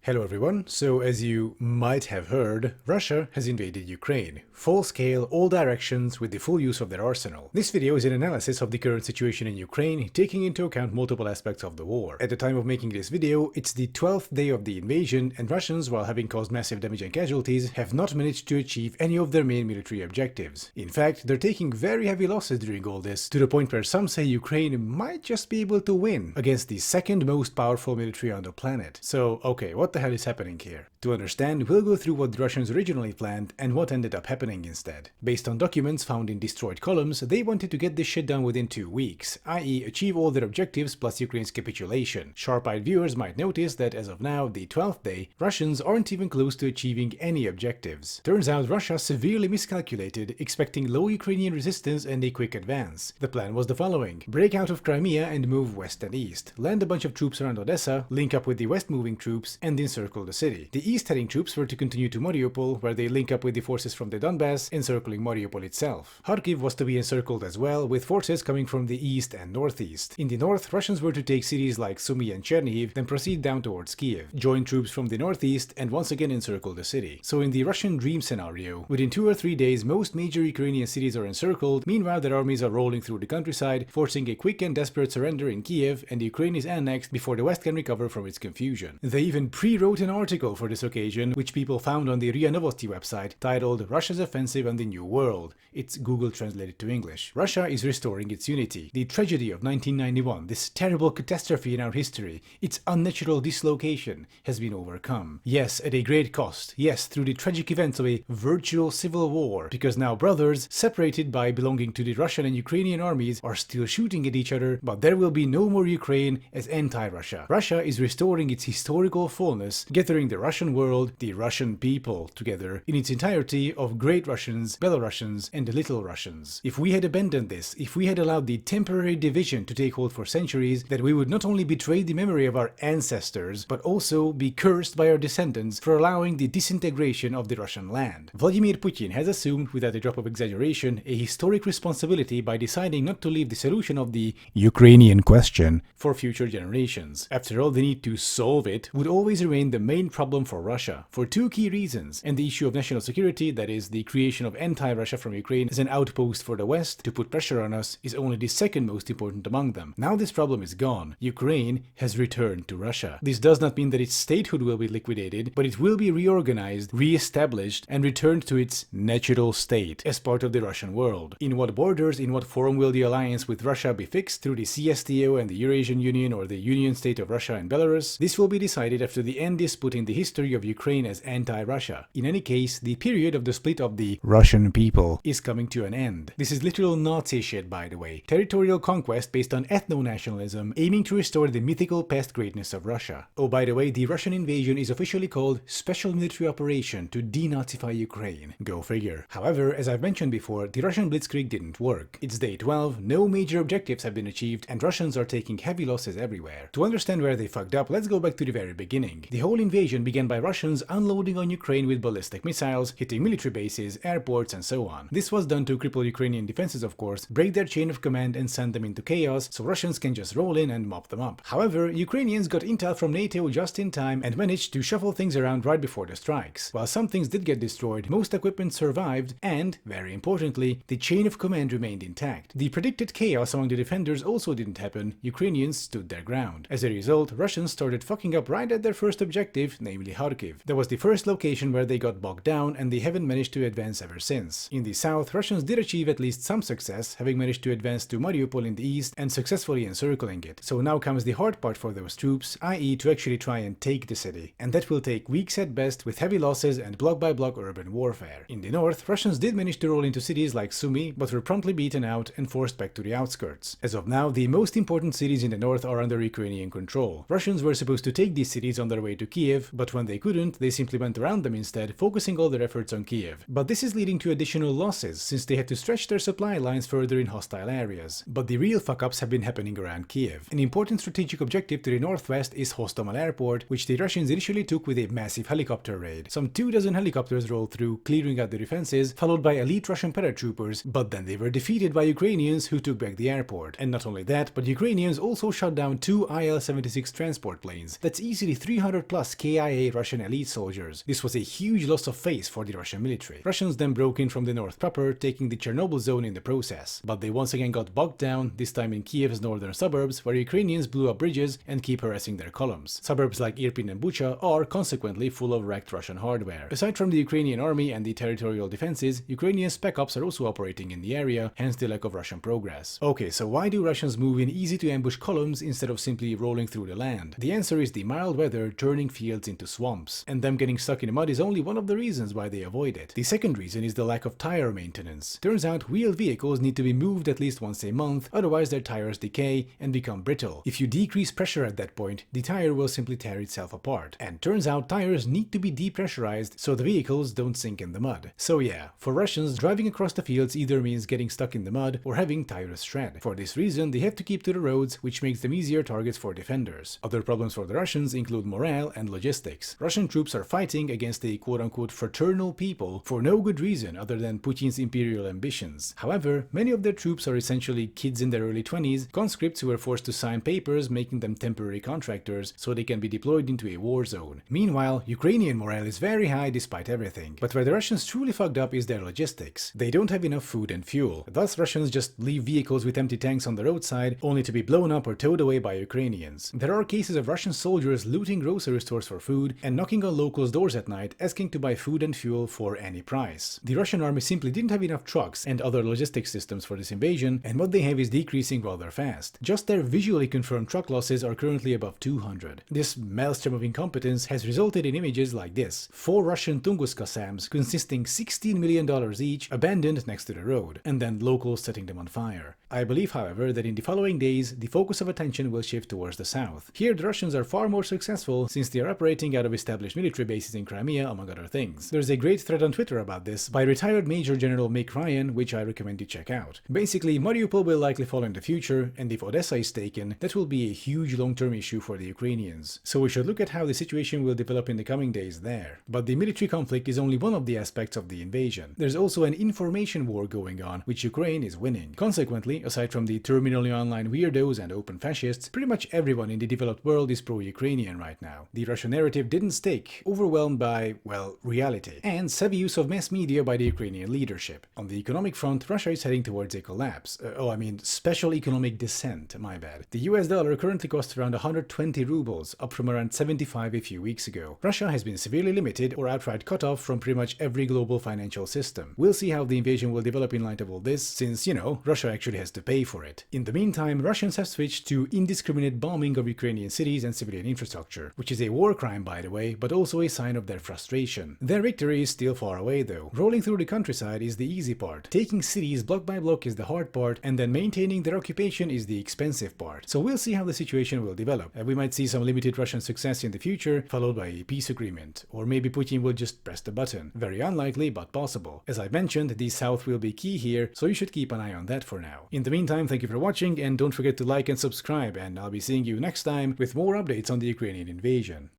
Hello everyone, so as you might have heard, Russia has invaded Ukraine, full scale, all directions, with the full use of their arsenal. This video is an analysis of the current situation in Ukraine, taking into account multiple aspects of the war. At the time of making this video, it's the 12th day of the invasion, and Russians, while having caused massive damage and casualties, have not managed to achieve any of their main military objectives. In fact, they're taking very heavy losses during all this, to the point where some say Ukraine might just be able to win against the second most powerful military on the planet. So, okay, what the hell is happening here? To understand, we'll go through what the Russians originally planned and what ended up happening instead. Based on documents found in destroyed columns, they wanted to get this shit done within 2 weeks, i.e. achieve all their objectives plus Ukraine's capitulation. Sharp-eyed viewers might notice that as of now, the 12th day, Russians aren't even close to achieving any objectives. Turns out Russia severely miscalculated, expecting low Ukrainian resistance and a quick advance. The plan was the following: break out of Crimea and move west and east, land a bunch of troops around Odessa, link up with the west-moving troops, and encircle the city. The east-heading troops were to continue to Mariupol, where they link up with the forces from the Donbass, encircling Mariupol itself. Kharkiv was to be encircled as well, with forces coming from the east and northeast. In the north, Russians were to take cities like Sumy and Chernihiv, then proceed down towards Kiev, join troops from the northeast, and once again encircle the city. So in the Russian dream scenario, within 2 or 3 days, most major Ukrainian cities are encircled. Meanwhile, their armies are rolling through the countryside, forcing a quick and desperate surrender in Kiev, and Ukraine is annexed before the West can recover from its confusion. They even pre-wrote an article for this occasion, which people found on the RIA Novosti website, titled Russia's Offensive on the New World. It's Google translated to English. Russia is restoring its unity. The tragedy of 1991, this terrible catastrophe in our history, its unnatural dislocation, has been overcome. Yes, at a great cost. Yes, through the tragic events of a virtual civil war, because now brothers, separated by belonging to the Russian and Ukrainian armies, are still shooting at each other, but there will be no more Ukraine as anti-Russia. Russia is restoring its historical fullness, gathering the Russian world, the Russian people, together in its entirety of Great Russians, Belarusians, and the Little Russians. If we had abandoned this, if we had allowed the temporary division to take hold for centuries, that we would not only betray the memory of our ancestors, but also be cursed by our descendants for allowing the disintegration of the Russian land. Vladimir Putin has assumed, without a drop of exaggeration, a historic responsibility by deciding not to leave the solution of the Ukrainian question for future generations. After all, the need to solve it would always remain the main problem for Russia, for 2 key reasons, and the issue of national security, that is, the creation of anti-Russia from Ukraine as an outpost for the West to put pressure on us, is only the second most important among them. Now this problem is gone. Ukraine has returned to Russia. This does not mean that its statehood will be liquidated, but it will be reorganized, re-established, and returned to its natural state as part of the Russian world. In what borders, in what form will the alliance with Russia be fixed, through the CSTO and the Eurasian Union, or the Union State of Russia and Belarus? This will be decided after the end dispute in the history of Ukraine as anti-Russia. In any case, the period of the split of the Russian people is coming to an end. This is literal Nazi shit, by the way. Territorial conquest based on ethno-nationalism, aiming to restore the mythical past greatness of Russia. Oh, by the way, the Russian invasion is officially called Special Military Operation to denazify Ukraine. Go figure. However, as I've mentioned before, the Russian blitzkrieg didn't work. It's day 12, no major objectives have been achieved, and Russians are taking heavy losses everywhere. To understand where they fucked up, let's go back to the very beginning. The whole invasion began by Russians unloading on Ukraine with ballistic missiles, hitting military bases, airports, and so on. This was done to cripple Ukrainian defenses, of course, break their chain of command and send them into chaos, so Russians can just roll in and mop them up. However, Ukrainians got intel from NATO just in time and managed to shuffle things around right before the strikes. While some things did get destroyed, most equipment survived, and, very importantly, the chain of command remained intact. The predicted chaos among the defenders also didn't happen. Ukrainians stood their ground. As a result, Russians started fucking up right at their first objective, namely Kharkiv. That was the first location where they got bogged down, and they haven't managed to advance ever since. In the south, Russians did achieve at least some success, having managed to advance to Mariupol in the east and successfully encircling it. So now comes the hard part for those troops, i.e. to actually try and take the city. And that will take weeks at best, with heavy losses and block-by-block urban warfare. In the north, Russians did manage to roll into cities like Sumy, but were promptly beaten out and forced back to the outskirts. As of now, the most important cities in the north are under Ukrainian control. Russians were supposed to take these cities on their way to Kiev, but when they couldn't, they simply went around them instead, focusing all their efforts on Kiev. But this is leading to additional losses, since they had to stretch their supply lines further in hostile areas. But the real fuck-ups have been happening around Kiev. An important strategic objective to the northwest is Hostomel Airport, which the Russians initially took with a massive helicopter raid. Some 24 helicopters rolled through, clearing out the defenses, followed by elite Russian paratroopers, but then they were defeated by Ukrainians who took back the airport. And not only that, but Ukrainians also shot down 2 IL-76 transport planes. That's easily 300 200 plus KIA Russian elite soldiers. This was a huge loss of face for the Russian military. Russians then broke in from the north proper, taking the Chernobyl zone in the process. But they once again got bogged down, this time in Kiev's northern suburbs, where Ukrainians blew up bridges and keep harassing their columns. Suburbs like Irpin and Bucha are consequently full of wrecked Russian hardware. Aside from the Ukrainian army and the territorial defenses, Ukrainian spec ops are also operating in the area, hence the lack of Russian progress. Okay, so why do Russians move in easy-to-ambush columns instead of simply rolling through the land? The answer is the mild weather turning fields into swamps, and them getting stuck in the mud is only one of the reasons why they avoid it. The second reason is the lack of tire maintenance. Turns out wheeled vehicles need to be moved at least once a month, otherwise their tires decay and become brittle. If you decrease pressure at that point, the tire will simply tear itself apart. And turns out tires need to be depressurized so the vehicles don't sink in the mud. So yeah, for Russians, driving across the fields either means getting stuck in the mud or having tires shred. For this reason, they have to keep to the roads, which makes them easier targets for defenders. Other problems for the Russians include morale and logistics. Russian troops are fighting against a quote-unquote fraternal people for no good reason other than Putin's imperial ambitions. However, many of their troops are essentially kids in their early 20s, conscripts who were forced to sign papers making them temporary contractors so they can be deployed into a war zone. Meanwhile, Ukrainian morale is very high despite everything. But where the Russians truly fucked up is their logistics. They don't have enough food and fuel. Thus, Russians just leave vehicles with empty tanks on the roadside, only to be blown up or towed away by Ukrainians. There are cases of Russian soldiers looting grocery stores for food and knocking on locals' doors at night asking to buy food and fuel for any price. The Russian army simply didn't have enough trucks and other logistics systems for this invasion, and what they have is decreasing rather fast. Just their visually confirmed truck losses are currently above 200. This maelstrom of incompetence has resulted in images like this: 4 Russian Tunguska Sams consisting $16 million each abandoned next to the road, and then locals setting them on fire. I believe, however, that in the following days, the focus of attention will shift towards the south. Here, the Russians are far more successful since they are operating out of established military bases in Crimea, among other things. There's a great thread on Twitter about this by retired Major General Mick Ryan, which I recommend you check out. Basically, Mariupol will likely fall in the future, and if Odessa is taken, that will be a huge long-term issue for the Ukrainians. So we should look at how the situation will develop in the coming days there. But the military conflict is only one of the aspects of the invasion. There's also an information war going on, which Ukraine is winning. Consequently, aside from the terminally online weirdos and open fascists, pretty much everyone in the developed world is pro-Ukrainian right now. The Russian narrative didn't stick, overwhelmed by, well, reality, and savvy use of mass media by the Ukrainian leadership. On the economic front, Russia is heading towards a collapse. Special economic descent, my bad. The US dollar currently costs around 120 rubles, up from around 75 a few weeks ago. Russia has been severely limited or outright cut off from pretty much every global financial system. We'll see how the invasion will develop in light of all this, since, Russia actually has to pay for it. In the meantime, Russians have switched to indiscriminate bombing of Ukrainian cities and civilian infrastructure, which is a war crime, by the way, but also a sign of their frustration. Their victory is still far away, though. Rolling through the countryside is the easy part. Taking cities block by block is the hard part, and then maintaining their occupation is the expensive part. So we'll see how the situation will develop. We might see some limited Russian success in the future, followed by a peace agreement. Or maybe Putin will just press the button. Very unlikely, but possible. As I mentioned, the South will be key here, so you should keep an eye on that for now. In the meantime, thank you for watching, and don't forget to like and subscribe, and I'll be seeing you next time with more updates on the Ukrainian invasion.